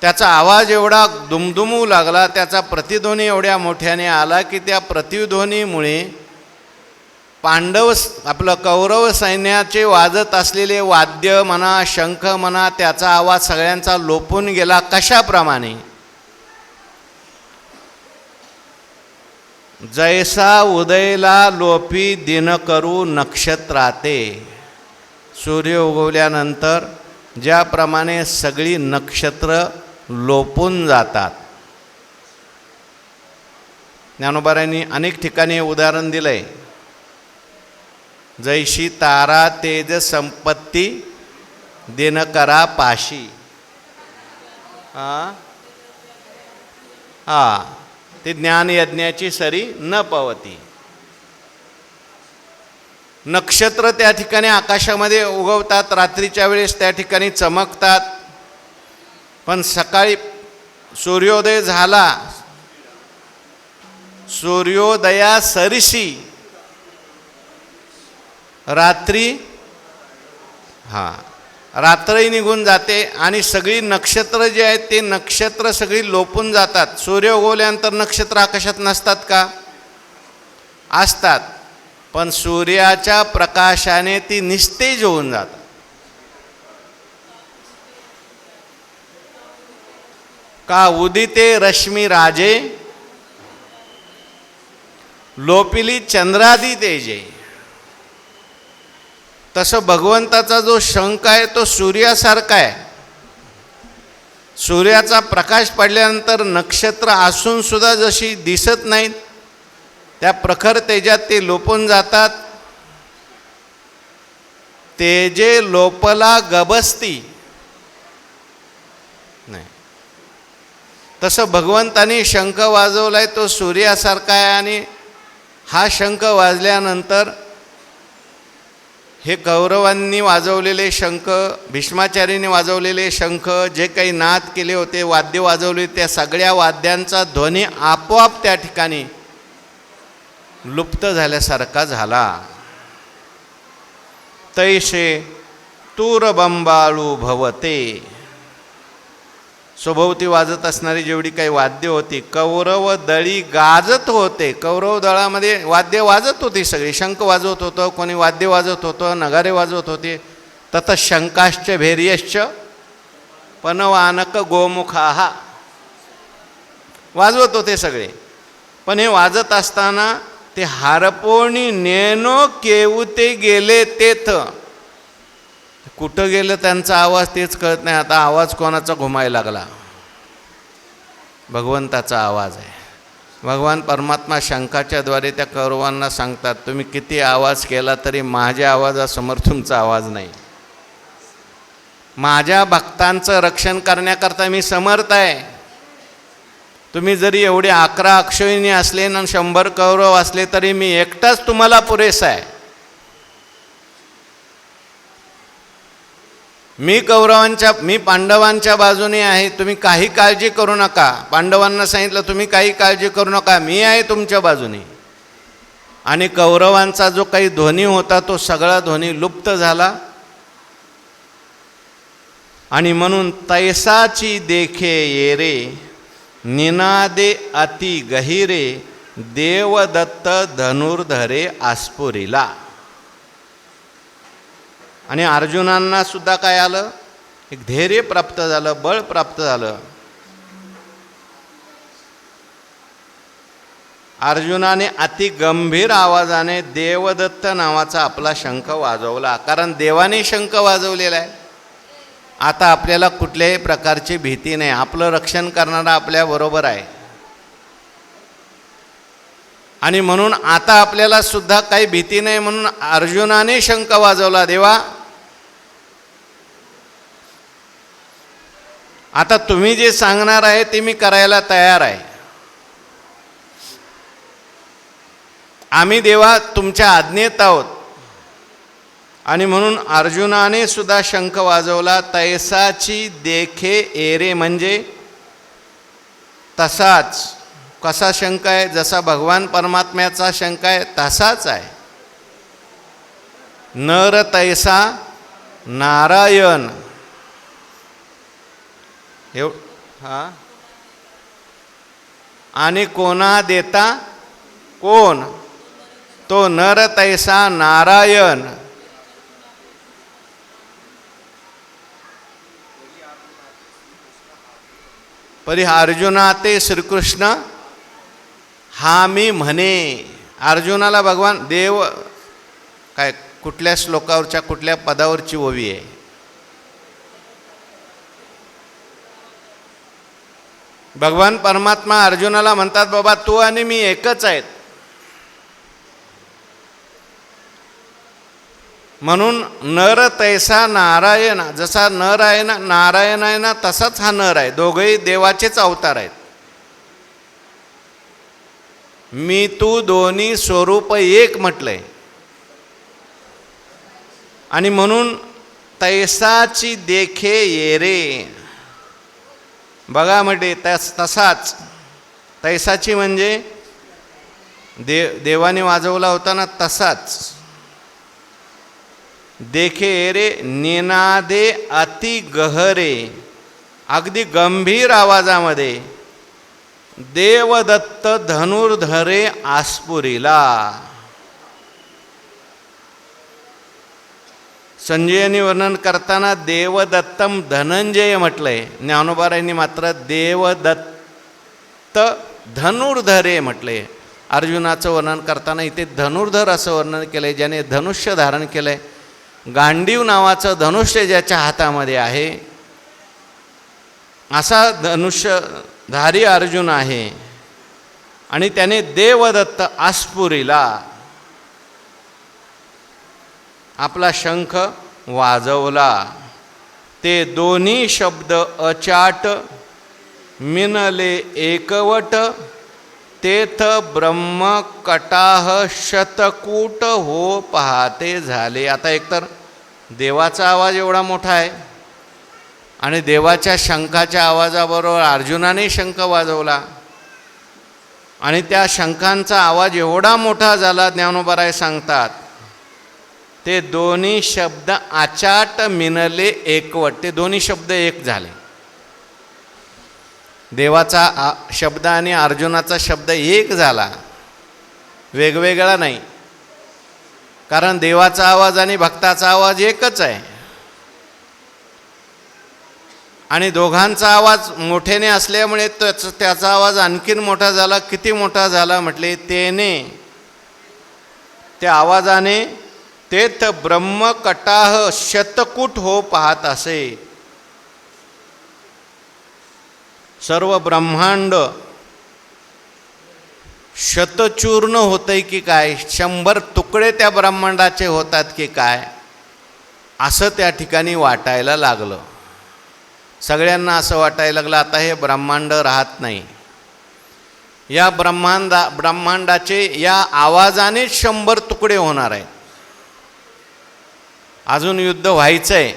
त्याचा आवाज एवढा दुमदुमू लागला, त्याचा प्रतिध्वनी एवढ्या मोठ्याने आला की त्या प्रतिध्वनीमुळे आपलं कौरव सैन्याचे वाजत असलेले वाद्य म्हणा, शंख म्हणा, त्याचा आवाज सगळ्यांचा लोपून गेला. कशाप्रमाणे? जैसा उदयला लोपी दिनकरू नक्षत्राते. सूर्य उगवल्यानंतर ज्याप्रमाणे सगळी नक्षत्र लोपून जातात. ज्ञानोबारांनी अनेक ठिकाणी उदाहरण दिलंय. जैशी तारा तेज संपत्ती दिनकरा पाशी. ते ज्ञानयज्ञाची सरी न पवती. नक्षत्र त्या ठिकाणी आकाशामध्ये उगवतात, रात्रीच्या वेळेस त्या ठिकाणी चमकतात. पण सकाळी सूर्योदय झाला, सूर्योदया सरशी रात्री रात्रही निघून जाते आणि सगळी नक्षत्र जे आहेत ते नक्षत्र सगळी लोपून जातात. सूर्य उगवल्यानंतर नक्षत्र आकाशात नसतात का? असतात, पण सूर्याच्या प्रकाशाने ती निस्तेज होऊन जातात. का उदिते रश्मी राजे, लोपिली चंद्रादी तेजे. तसं भगवंताचा जो शंख आहे तो सूर्यासारखा आहे. सूर्याचा प्रकाश पडल्यानंतर नक्षत्र असून सुद्धा जशी दिसत नाहीत, त्या प्रखर तेजात ते लोपून जातात. तेजे लोपला गबसती नाही. तसं भगवंतानी शंख वाजवलाय तो सूर्यासारखा आहे. आणि हा शंख वाजल्यानंतर हे कौरवांनी वाजवलेले शंख, भीष्माचार्यांनी वाजवलेले शंख, जे काही नाद केले होते, वाद्य वाजवले, त्या सगळ्या वाद्यांचा ध्वनी आपोआप त्या ठिकाणी लुप्त झाल्यासारखा झाला. तैसे तूरबंबाळू भवते. सभोवती वाजत असणारी जेवढी काही वाद्य होती, कौरव दळी गाजत होते. कौरव दळामध्ये वाद्य वाजत होती सगळी. शंख वाजवत होतं, कोणी वाद्य वाजवत होतं, नगारे वाजवत होते. तत शंकाश्च भैर्यश्च पनवानक गोमुखाहा वाजवत होते सगळे. पण हे वाजत असताना ते हारपोणी नेनो केवते गेले तेथ. कुठं गेलं त्यांचा आवाज तेच कळत नाही. आता आवाज कोणाचा घुमायला लागला? भगवंताचा आवाज आहे. भगवान परमात्मा शंखाच्याद्वारे त्या कौरवांना सांगतात, तुम्ही किती आवाज केला तरी माझ्या आवाजासमोर तुमचा आवाज नाही. माझ्या भक्तांचं रक्षण करण्याकरता मी समर्थ आहे. तुम्ही जरी एवढे 11 अक्षयिणी असले ना 100 कौरव असले तरी मी एकटाच तुम्हाला पुरेसा आहे. मी पांडवांच्या बाजूने आहे. तुम्ही काही काळजी करू नका. पांडवांना सांगितलं तुम्ही काही काळजी करू नका, मी आहे तुमच्या बाजूने. आणि कौरवांचा जो काही ध्वनी होता तो सगळा ध्वनी लुप्त झाला. आणि म्हणून तैसाची देखे येरे निनादे अति गहिरे देवदत्त धनुर्धरे आस्फुरिला. आणि अर्जुनांना सुद्धा काय आलं? एक धैर्य प्राप्त झालं, बळ प्राप्त झालं. अर्जुनाने अति गंभीर आवाजाने देवदत्त नावाचा आपला शंख वाजवला. कारण देवाने शंख वाजवलेला आहे. आता आपल्याला कुठल्याही प्रकारची भीती नाही. आपलं रक्षण करणारा आपल्याबरोबर आहे. आणि म्हणून आता आपल्याला सुद्धा काही भीती नाही. म्हणून अर्जुनाने शंख वाजवला, देवा आता तुम्ही जे सांगणार आहे ते मी करायला तयार आहे. आम्ही देवा तुमच्या आज्ञेत आहोत. आणि म्हणून अर्जुनाने सुद्धा शंख वाजवला. तैसाची देखे एरे म्हणजे तसाच. कसा शंख आहे? जसा भगवान परमात्म्याचा शंख आहे तसाच आहे. नर तैसा नारायण. हा. आणि कोणा देता कोण? तो नर तैसा नारायण. परी अर्जुना ते श्रीकृष्ण हा मी म्हणे. अर्जुनाला भगवान देव काय कुठल्या श्लोकावरच्या कुठल्या पदावरची ओवी आहे? भगवान परमात्मा अर्जुनाला म्हणतात, बाबा तू आणि मी एकच आहेत. म्हणून नर तैसा नारायण. जसा नर आहे ना, नारायण आहे ना, तसाच हा नर आहे. दोघेही देवाचेच अवतार आहेत. मी तू दोन्ही स्वरूप एक म्हटलंय. आणि म्हणून तैसाची देखे येरे. बघा म्हणजे तसाच. तैसाची म्हणजे देवाने वाजवला होता ना तसाच. देखे येरे निनादे अति गहरे. अगदी गंभीर आवाजामध्ये देवदत्त धनुर्धरे आस्फुरिला. संजयनी वर्णन करताना देवदत्तम धनंजय म्हटलंय. ज्ञानोबारायांनी मात्र देवदत्त धनुर्धरे म्हटले. अर्जुनाचं वर्णन करताना इथे धनुर्धर असं वर्णन केलंय, ज्याने धनुष्य धारण केलंय. गांडीव नावाचं धनुष्य ज्याच्या हातामध्ये आहे असा धनुष्यधारी अर्जुन आहे. आणि त्याने देवदत्त आस्फुरिला आपला शंख वाजवला. ते दोन्ही शब्द अचाट मिनले एकवट. तेथ ब्रह्म कटाह शतकूट हो पाहते झाले. आता एकतर देवाचा आवाज एवढा मोठा आहे आणि देवाच्या शंखाच्या आवाजाबरोबर अर्जुनाने शंख वाजवला आणि त्या शंखांचा आवाज एवढा मोठा झाला, ज्ञानोबाराय सांगतात ते दोन्ही शब्द आचाट मिनले एकवट, ते दोन्ही शब्द एक झाले. देवाचा शब्द आणि अर्जुनाचा शब्द एक झाला, वेगवेगळा नाही. कारण देवाचा आवाज आणि भक्ताचा आवाज एकच आहे. आणि दोघांचा आवाज मोठ्याने असल्यामुळे त्याचा आवाज आणखीन मोठा झाला. किती मोठा झाला म्हटले, त्या आवाजाने तेथ ब्रह्मकटाह शतकूट हो पाहत असे. सर्व ब्रह्मांड शतचूर्ण होतंय की काय, 100 तुकडे त्या ब्रह्मांडाचे होतात की काय, असं त्या ठिकाणी वाटायला लागलं. सगळ्यांना असं वाटायला लागलं आता हे ब्रह्मांड राहत नाही. या ब्रह्मांडाचे या आवाजाने 100 तुकडे होणार आहेत. अजून युद्ध व्हायचं आहे,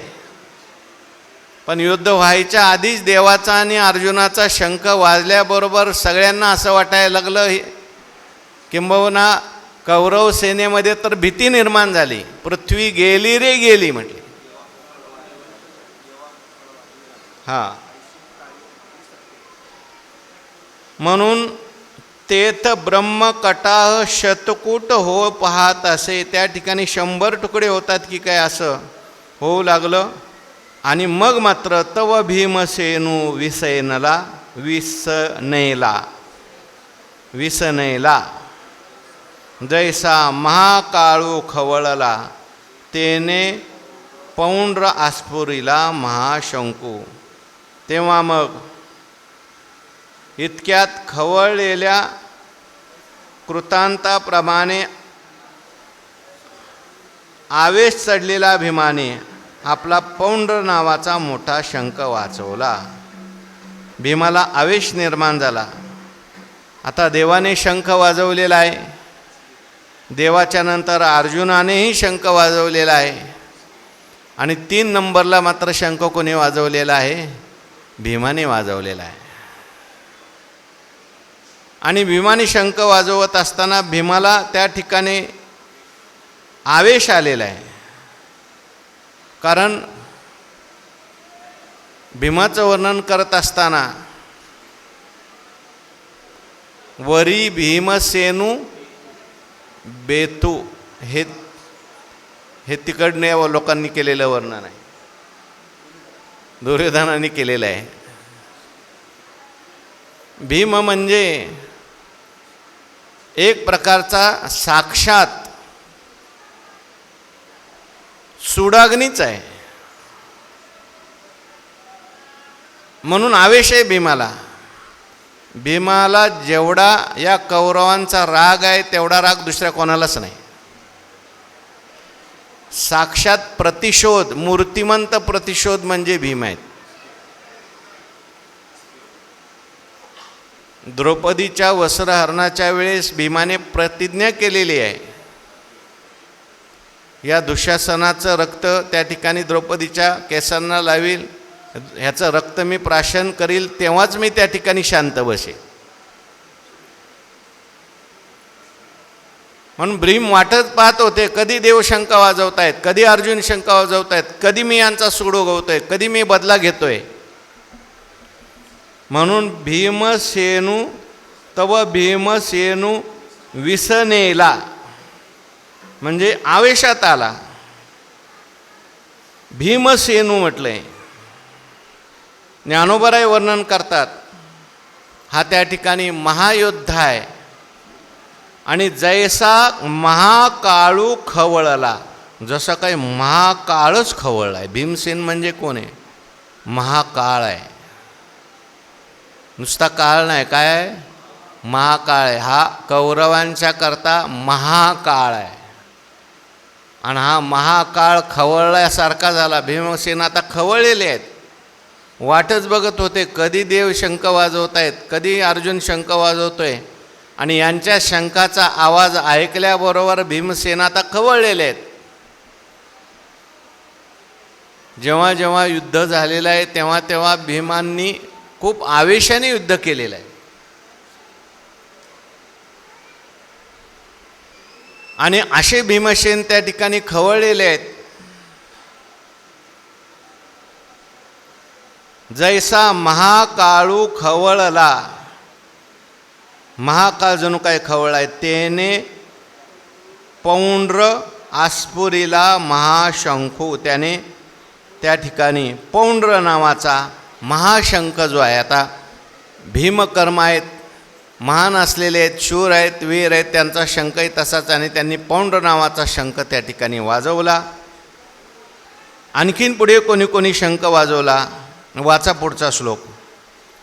पण युद्ध व्हायच्या आधीच देवाचा आणि अर्जुनाचा शंख वाजल्याबरोबर सगळ्यांना असं वाटायला लागलं, किंबहुना कौरव सेनेमध्ये तर भीती निर्माण झाली. पृथ्वी गेली रे गेली म्हटली. हां, म्हणून तेथ ब्रह्मकटाह शतकूट हो पाहत असे. त्या ठिकाणी 100 तुकडे होतात की काय असं होऊ लागलं. आणि मग मात्र तव भीमसेनू विसनेला जैसा महाकाळू खवळला, तेने पौंड्र आस्फुरिला महाशंकू. तेव्हा मग इतक्यात खवळलेल्या कृतांताप्रमाणे आवेश चढलेला भीमाने आपला पौंड्र नावाचा मोठा शंख वाजवला. भीमाला आवेश निर्माण झाला. आता देवाने शंख वाजवलेला आहे, देवाच्या नंतर अर्जुनानेही शंख वाजवलेला आहे, आणि 3 नंबरला मात्र शंख कोणी वाजवलेला आहे? भीमाने वाजवलेला आहे. आणि भीमाने शंख वाजवत असताना भीमाला त्या ठिकाणी आवेश आलेला आहे. कारण भीमाचं वर्णन करत असताना वरी भीमसेनू बेतू हे तिकडने लोकांनी केलेलं वर्णन आहे, दुर्योधनाने केलेलं आहे. भीम म्हणजे एक प्रकारचा साक्षात सुडाग्नीच आहे. म्हणून आवेश आहे भीमाला. भीमाला जेवढा या कौरवांचा राग आहे तेवढा राग दुसऱ्या कोणालाच नाही. साक्षात प्रतिशोध, मूर्तिमंत प्रतिशोध म्हणजे भीम आहेत. द्रौपदीच्या वस्त्रहरणाच्या वेळेस भीमाने प्रतिज्ञा केलेली आहे, या दुःशासनाचं रक्त त्या ठिकाणी द्रौपदीच्या केसांना लावील, ह्याचं रक्त मी प्राशन करील, तेव्हाच मी त्या ठिकाणी शांत बसेल. म्हणून भीम वाटत पाहत होते, कधी देव शंख वाजवतायत, कधी अर्जुन शंख वाजवतायत, कधी मी यांचा सूड उगवतोय, कधी मी बदला घेतोय. म्हणून तव भीमसेनू विसनेला म्हणजे आवेशात आला. भीमसेनू म्हटलंय. ज्ञानोबराय वर्णन करतात, हा त्या ठिकाणी महायोद्धा आहे. आणि जैसा महाकाळू खवळला, जसं काही महाकाळच खवळला आहे. भीमसेन म्हणजे कोण आहे? महाकाळ आहे. नुसता काळ नाही, काय आहे? महाकाळ आहे. हा कौरवांच्या करता महाकाळ आहे. आणि हा महाकाळ खवळल्यासारखा झाला. भीमसेन आता खवळलेले आहेत. वाटच बघत होते, कधी देव शंख वाजवत आहेत, कधी अर्जुन शंख वाजवतोय. आणि यांच्या शंखाचा आवाज ऐकल्याबरोबर भीमसेन आता खवळलेले आहेत. जेव्हा जेव्हा युद्ध झालेलं आहे तेव्हा तेव्हा भीमांनी खूप आवेशाने युद्ध केलेलं आहे. आणि असे भीमसेन त्या ठिकाणी खवळलेले आहेत, जैसा महाकाळू खवळला, महाकाळ जणू काय खवळलाय, तेने पौंड्र आस्फुरिला महाशंखू, त्याने त्या ठिकाणी पौंड्र नावाचा महाशंख जो आहे, आता भीमकर्म आहेत, महान असलेले आहेत, शूर आहेत, वीर आहेत, त्यांचा शंखही तसाच, आणि त्यांनी पौंड्र नावाचा शंख त्या ठिकाणी वाजवला. आणखीन पुढे कोणी कोणी शंख वाजवला, वाचा पुढचा श्लोक.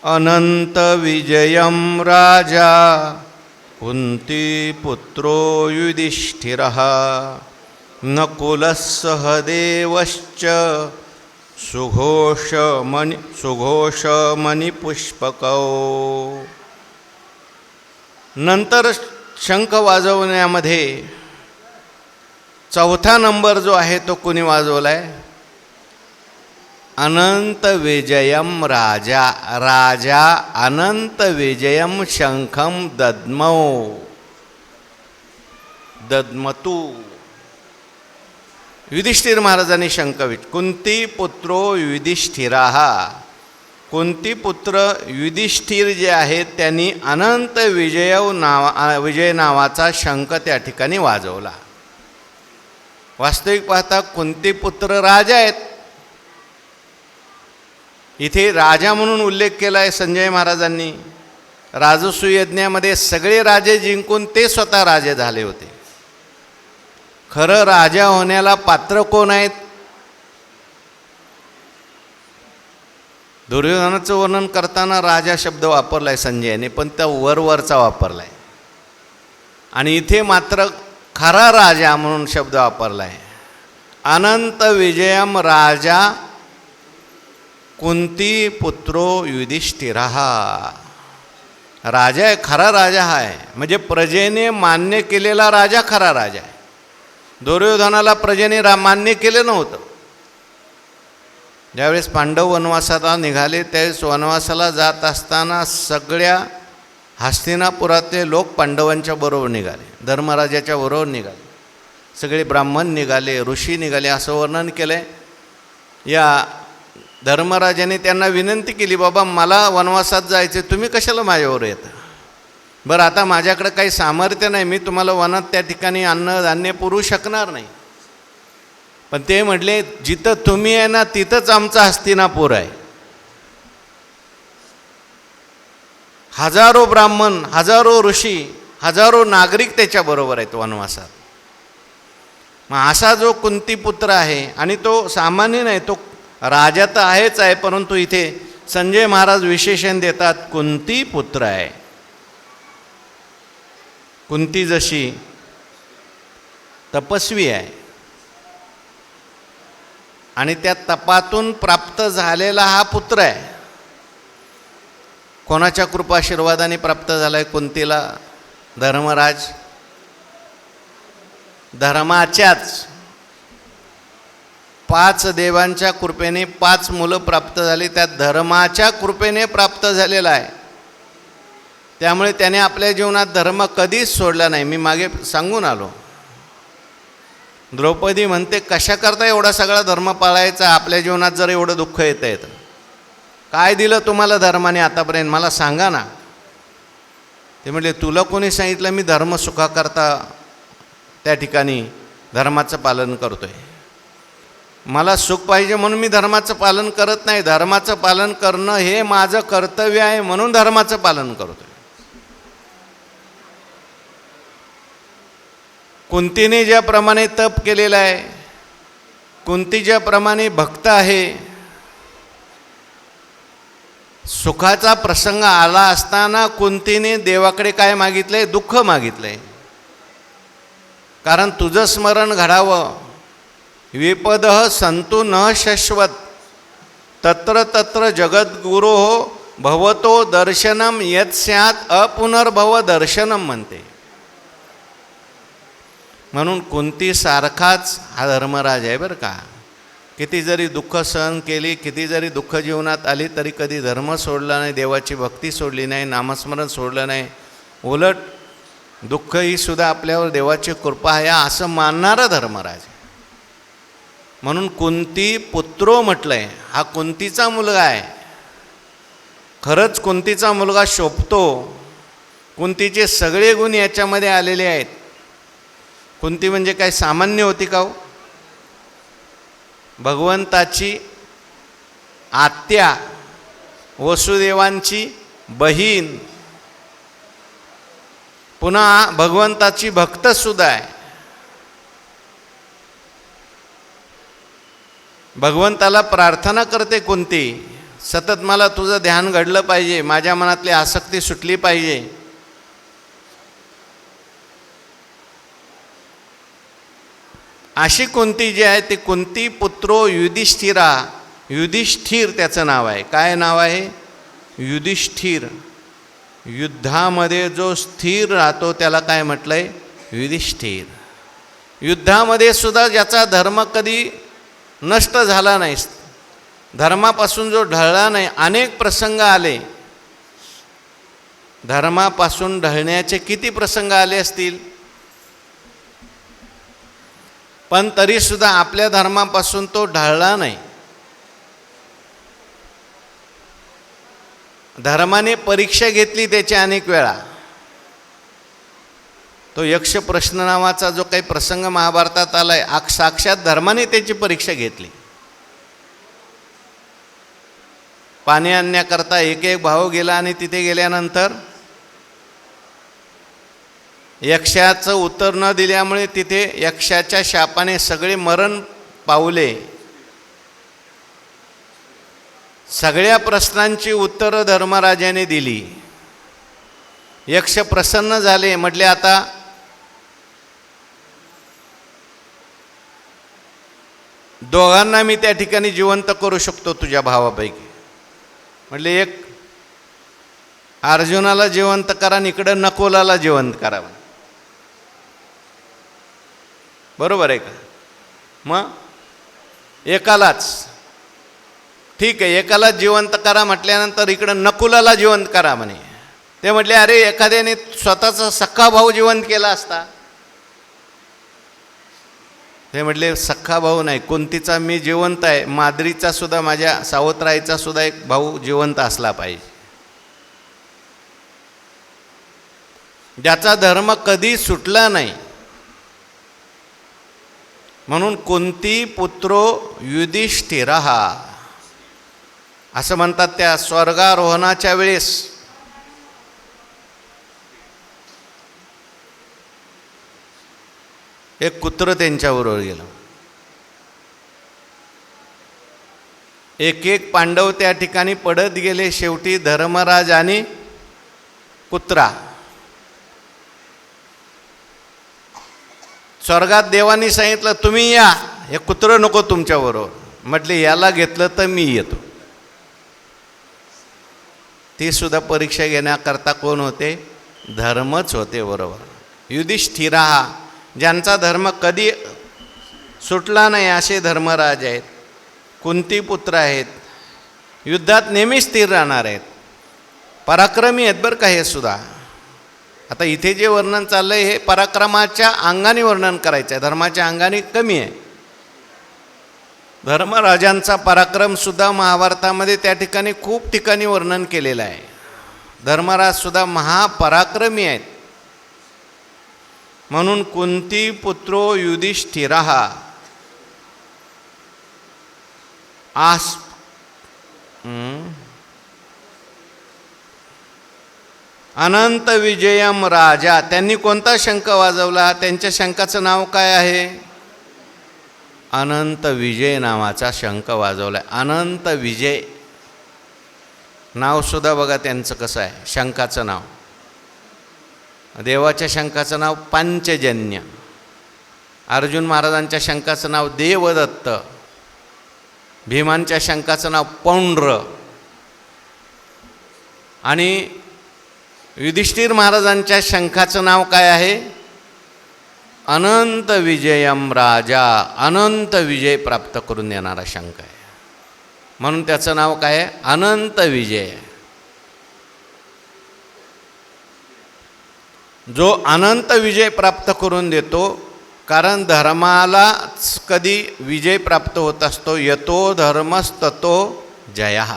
अनंत विजयम राजा कुंती पुत्रो युधिष्ठिरः नकुलः सहदेवश्च सुघोषमणिपुष्पकौ. नंतर शंख वाजवण्यामध्ये चौथा नंबर जो आहे तो कुणी वाजवलाय? अनंत विजयम राजा, राजा अनंत विजयम शंखम दद्मतु. युधिष्ठिर महाराजांनी शंख कुंती पुत्रो युधिष्ठिराः, कुंती पुत्र युधिष्ठिर जे आहेत त्यांनी अनंत विजय नावाचा शंख त्या ठिकाणी वाजवला. वास्तविक पाहता कुंती पुत्र राजा आहेत. इथे राजा म्हणून उल्लेख केला आहे संजय महाराजांनी. राजसू यज्ञामध्ये सगळे राजे जिंकून ते स्वतः राजे झाले होते. खरं राजा होण्याला पात्र कोण आहेत? दुर्योधनाचं वर्णन करताना राजा शब्द वापरलाय संजयने, पण त्या वरवरचा वापरलाय. आणि इथे मात्र खरा राजा म्हणून शब्द वापरलाय. अनंत विजयम राजा कुंती पुत्रो युधिष्ठिरः. राजा आहे, खरा राजा हा आहे, म्हणजे प्रजेने मान्य केलेला राजा खरा राजा आहे. दुर्योधनाला प्रजेने मान्य केलं नव्हतं. ज्यावेळेस पांडव वनवासाला निघाले त्यावेळेस वनवासाला जात असताना सगळ्या हस्तिनापुरातले लोक पांडवांच्या बरोबर निघाले, धर्मराजाच्या बरोबर निघाले, सगळे ब्राह्मण निघाले, ऋषी निघाले, असं वर्णन केलं आहे. या धर्मराजाने त्यांना विनंती केली, बाबा मला वनवासात जायचे, तुम्ही कशाला माझ्यावर येता? बरं आता माझ्याकडे काही सामर्थ्य नाही, मी तुम्हाला वनात त्या ठिकाणी अन्नधान्य पुरवू शकणार नाही. पण ते म्हटले जिथं तुम्ही आहे ना तिथंच आमचा हस्तिनापूर आहे. हजारो ब्राह्मण, हजारो ऋषी, हजारो नागरिक त्याच्याबरोबर आहेत वनवासात. मग असा जो कुंतीपुत्र आहे, आणि तो सामान्य नाही, तो राजा तर आहेच आहे, परंतु इथे संजय महाराज विशेषण देतात कुंती पुत्र आहे. कुंती जशी तपस्वी आहे आणि त्या तपातून प्राप्त झालेला हा पुत्र आहे. कोणाच्या कृपाशीर्वादाने प्राप्त झाला आहे कुंतीला? धर्मराज, धर्माच्याच 5 देवांच्या कृपेने 5 मुलं प्राप्त झाली, त्यात धर्माच्या कृपेने प्राप्त झालेला आहे. त्यामुळे त्याने आपल्या जीवनात धर्म कधीच सोडला नाही. मी मागे सांगून आलो, द्रौपदी म्हणते कशा करता एवढा सगळा धर्म पाळायचा, आपल्या जीवनात जर एवढं दुःख येतं तर काय दिलं तुम्हाला धर्माने आतापर्यंत, मला सांगा ना. ते म्हटले तुला कोणी सांगितलं मी धर्म सुखाकरता त्या ठिकाणी धर्माचं पालन करतोय? मला सुख पाहिजे म्हणून मी धर्माचं पालन करत नाही. धर्माचं पालन करणं हे माझं कर्तव्य आहे म्हणून धर्माचं पालन करतोय. कुंतीने ज्याप्रमाणे तप केलेलं आहे, कुंती ज्याप्रमाणे भक्त आहे, सुखाचा प्रसंग आला असताना कुंतीने देवाकडे काय मागितलंय? दुःख मागितलंय. कारण तुझं स्मरण घडावं. विपदः संतु न शश्वत तत्र तत्र जगद्गुरो भवतो दर्शनम यत् स्यात् अपुनर्भव दर्शनम म्हणते. म्हणून कुंतीसारखाच हा धर्मराज आहे बरं का. किती जरी दुःख सहन केली, किती जरी दुःख जीवनात आली, तरी कधी धर्म सोडला नाही, देवाची भक्ती सोडली नाही, नामस्मरण सोडलं नाही. उलट दुःख ही सुद्धा आपल्यावर देवाची कृपा आहे असं मानणारा धर्मराज. म्हणून कुंती पुत्रो म्हटलंय. हा कुंतीचा मुलगा आहे. खरंच कुंतीचा मुलगा शोभतो. कुंतीचे सगळे गुण याच्यामध्ये आलेले आहेत. कुंती म्हणजे काय सामान्य होती का हो? भगवंताची आत्या, वसुदेवांची बहीण, पुन्हा भगवंताची भक्तसुद्धा आहे. भगवंताला प्रार्थना करते कुंती, सतत मला तुझं ध्यान घडलं पाहिजे, माझ्या मनातली आसक्ती सुटली पाहिजे. अशी कुंती जी आहे ती कुंती पुत्रो युधिष्ठिरा. युधिष्ठिर त्याचं नाव आहे. काय नाव आहे? युधिष्ठिर. युद्धामध्ये जो स्थिर राहतो त्याला काय म्हटलंय? युधिष्ठिर. युद्धामध्ये सुद्धा ज्याचा धर्म कधी नष्ट झाला नाही, धर्मापासून जो ढळला नाही. अनेक प्रसंग आले, धर्मापासून ढळण्याचे किती प्रसंग आले असतील, पण तरीसुद्धा आपल्या धर्मापासून तो ढळला नाही. धर्माने परीक्षा घेतली त्याची अनेक वेळा. तो यक्ष प्रश्न नावाचा जो काही प्रसंग महाभारतात आलाय, साक्षात धर्माने त्याची परीक्षा घेतली. पाणी आणण्याकरता एक एक भाऊ गेला आणि तिथे गेल्यानंतर यक्षाचं उत्तर न दिल्यामुळे तिथे यक्षाच्या शापाने सगळे मरण पावले. सगळ्या प्रश्नांची उत्तरं धर्मराजाने दिली. यक्ष प्रसन्न झाले. म्हटले आता दोघांना मी त्या ठिकाणी जिवंत करू शकतो तुझ्या भावापैकी. म्हटले एक अर्जुनाला जिवंत करा आणि इकडं नकुलाला जिवंत करा. बरोबर आहे का? मग एकालाच ठीक आहे, एकाला जिवंत करा म्हटल्यानंतर इकडं नकुलाला जिवंत करा म्हणे. ते म्हटले अरे एखाद्याने स्वतःचा सख्खा भाऊ जिवंत केला असता. ते म्हटले सख्खा भाऊ नाही, कुंतीचा मी जिवंत आहे, माद्रीचा सुद्धा, माझ्या सावत्राईचा सुद्धा एक भाऊ जिवंत असला पाहिजे, ज्याचा धर्म कधी सुटला नाही. म्हणून कुंती पुत्रो युधिष्ठिरः असं म्हणतात. त्या स्वर्गारोहणाच्या वेळेस एक कुत्र त्यांच्याबरोबर गेलं. एक एक पांडव त्या ठिकाणी पडत गेले. शेवटी धर्मराज आणि कुत्रा. स्वर्गात देवांनी सांगितलं तुम्ही या, हे कुत्रं नको तुमच्याबरोबर. म्हटले याला घेतलं तर मी येतो. ती सुद्धा परीक्षा घेण्याकरता कोण होते? धर्मच होते. बरोबर. युधिष्ठिरा, ज्यांचा धर्म कधी सुटला नाही असे धर्मराज आहेत, कुंतीपुत्र आहेत, युद्धात नेहमी स्थिर राहणार आहेत, पराक्रमी आहेत बरं का. हे सुद्धा आता इथे जे वर्णन चाललं आहे हे पराक्रमाच्या अंगाने वर्णन करायचं आहे, धर्माच्या अंगाने कमी आहे. धर्मराजांचा पराक्रमसुद्धा महाभारतामध्ये त्या ठिकाणी खूप ठिकाणी वर्णन केलेलं आहे. धर्मराजसुद्धा महापराक्रमी आहेत. म्हणून कुंती पुत्रो युधिष्ठिरः आस अनंत विजयम राजा. त्यांनी कोणता शंख वाजवला? त्यांच्या शंखाचं नाव काय आहे? अनंत विजय नावाचा शंख वाजवला. अनंत विजय नावसुद्धा बघा त्यांचं कसं आहे, शंखाचं नाव. देवाच्या शंखाचं नाव पांचजन्य. अर्जुन महाराजांच्या शंखाचं नाव देवदत्त. भीमांच्या शंखाचं नाव पौंड्र. आणि युधिष्ठिर महाराजांच्या शंखाचं नाव काय आहे? अनंत विजयम राजा. अनंत विजय प्राप्त करून देणारा शंख आहे, म्हणून त्याचं नाव काय आहे? अनंत विजय. जो अनंत विजय प्राप्त करून देतो. कारण धर्माला कधी विजय प्राप्त होत असतो. यतो धर्मस्ततो जयः.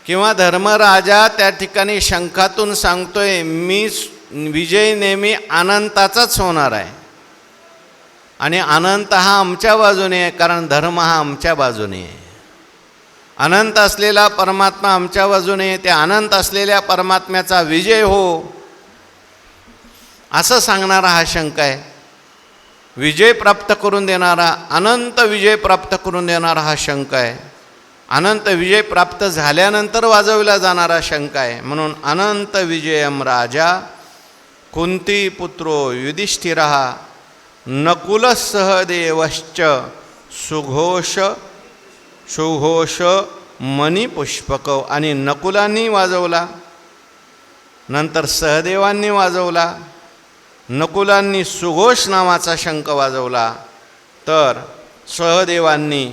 किंवा धर्मराजा त्या ठिकाणी शंखातून सांगतोय मी विजय नेहमी अनंताचाच होणार आहे आणि अनंत हा आमच्या बाजूने आहे, कारण धर्म हा आमच्या बाजूने आहे. अनंत असलेला परमात्मा आमच्या बाजूने आहे. त्या अनंत असलेल्या परमात्म्याचा विजय हो असं सांगणारा हा शंख आहे. विजय प्राप्त करून देणारा, अनंत विजय प्राप्त करून देणारा हा शंख आहे. अनंत विजय प्राप्त झाल्यानंतर वाजवला जाणारा शंख आहे. म्हणून अनंत विजयम राजा कुंती पुत्रो युधिष्ठिरः नकुल सहदेवश्च सुघोष सुघोष मणिपुष्पक. आणि नकुलांनी वाजवला, नंतर सहदेवांनी वाजवला. नकुलांनी सुघोष नावाचा शंख वाजवला, तर सहदेवांनी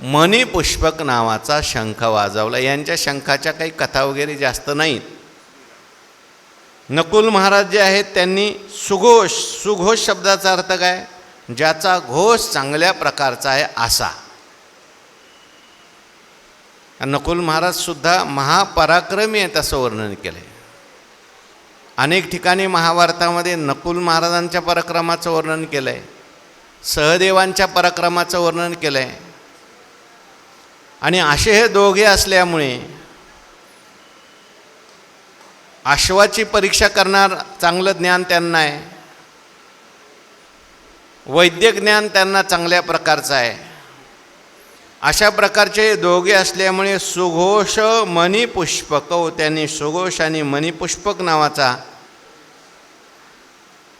मणिपुष्पक नावाचा शंख वाजवला. यांच्या शंखाच्या काही कथा वगैरे जास्त नाहीत. नकुल महाराज जे आहेत त्यांनी सुघोष, सुघोष शब्दाचा अर्थ काय, ज्याचा घोष चांगल्या प्रकारचा आहे असा. नकुल महाराज सुद्धा महापराक्रमी आहेत असं वर्णन केलं आहे. अनेक ठिकाणी महाभारतामध्ये नकुल महाराजांच्या पराक्रमाचं वर्णन केलं आहे, सहदेवांच्या पराक्रमाचं वर्णन केलं आहे. आणि असे हे दोघे असल्यामुळे अश्वाची परीक्षा करणार चांगलं ज्ञान त्यांना आहे, वैद्यक ज्ञान त्यांना चांगल्या प्रकारचं आहे. अशा प्रकारचे दोघे असल्यामुळे सुघोष मणिपुष्पक, त्यांनी सुघोष आणि मणिपुष्पक नावाचा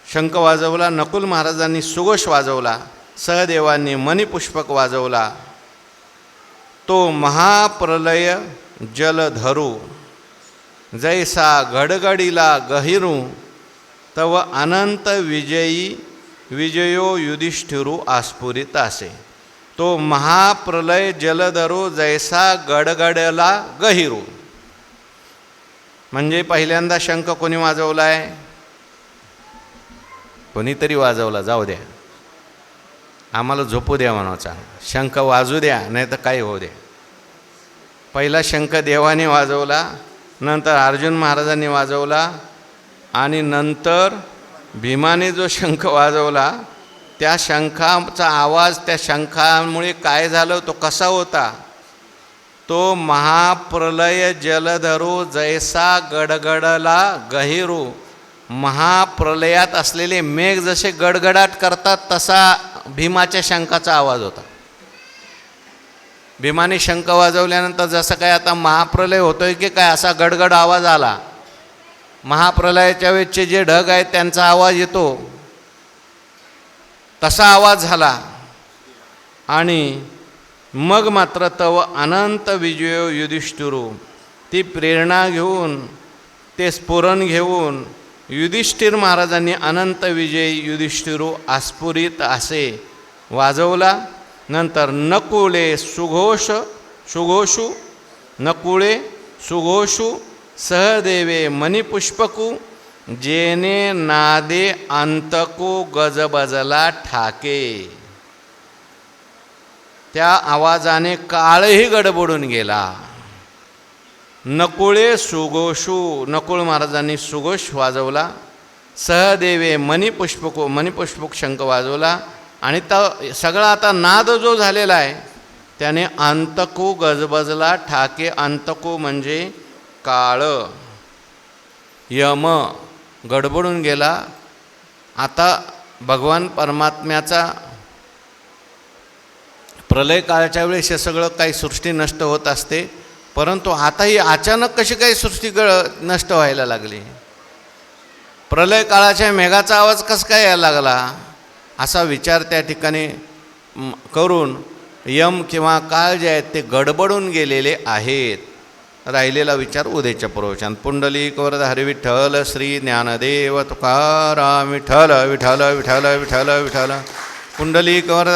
शंख वाजवला. नकुल महाराजांनी सुघोष वाजवला, सहदेवांनी मणिपुष्पक वाजवला. तो महाप्रलय जलधरू जैसा गडगडीला गहिरू तव अनंत विजयी विजयो युधिष्ठिरू आस्फुरित असे. तो महाप्रलय जलधरू जैसा गडगडला गहिरू. म्हणजे पहिल्यांदा शंख कोणी वाजवला आहे, कोणीतरी वाजवला, जाऊ द्या आम्हाला झोपू द्या म्हणायचा, शंख वाजू द्या नाही तर काही होऊ द्या. पहिला शंख देवाने वाजवला, नंतर अर्जुन महाराजांनी वाजवला, आणि नंतर भीमाने जो शंख वाजवला त्या शंखाचा आवाज, त्या शंखामुळे काय झालं, तो कसा होता, तो महाप्रलय जलधरू जैसा गडगडला गहिरू. महाप्रलयात असलेले मेघ जसे गडगडाट करतात तसा भीमाच्या शंखाचा आवाज होता. भीमाने शंख वाजवल्यानंतर जसं काय आता महाप्रलय होतोय की काय असा गडगड आवाज आला. महाप्रलयाच्या वेळचे जे ढग आहेत त्यांचा आवाज येतो तसा आवाज झाला. आणि मग मात्र तव अनंत विजयो युधिष्ठिरू, ती प्रेरणा घेऊन, ते स्फुरण घेऊन युधिष्ठिर महाराजांनी अनंत विजय युधिष्ठिरू आस्फुरित असे वाजवला. नंतर नकुले सुघोष सुघोषू, नकुळे सुघोषू सहदेवे मणिपुष्पकू, जेने नादे अंतको गजबजला ठाके. त्या आवाजाने काळही गडबडून गेला. नकुळे सुघोषू, नकुळ महाराजांनी सुघोष वाजवला. सहदेवे मणिपुष्पको, मणिपुष्पक शंख वाजवला. आणि सगळा आता नाद जो झालेला आहे त्याने अंतको गजबजला ठाके. अंतको म्हणजे काळ, यम गडबडून गेला. आता भगवान परमात्म्याचा प्रलय काळाच्या वेळेस हे सगळं काही सृष्टी नष्ट होत असते, परंतु आता ही अचानक कशी काही सृष्टी नष्ट व्हायला लागली. प्रलय काळाच्या मेघाचा आवाज कसा काय यायला लागला असा विचार त्या ठिकाणी करून यम किंवा काळ जे आहेत ते गडबडून गेलेले आहेत. राहिलेला विचार उद्याच्या प्रवचन. पुंडलिक वरद हरी विठ्ठल श्री ज्ञानदेव तुकाराम विठ्ठल विठ्ठल विठ्ठल विठ्ठल विठ्ठल. पुंडलिक वरद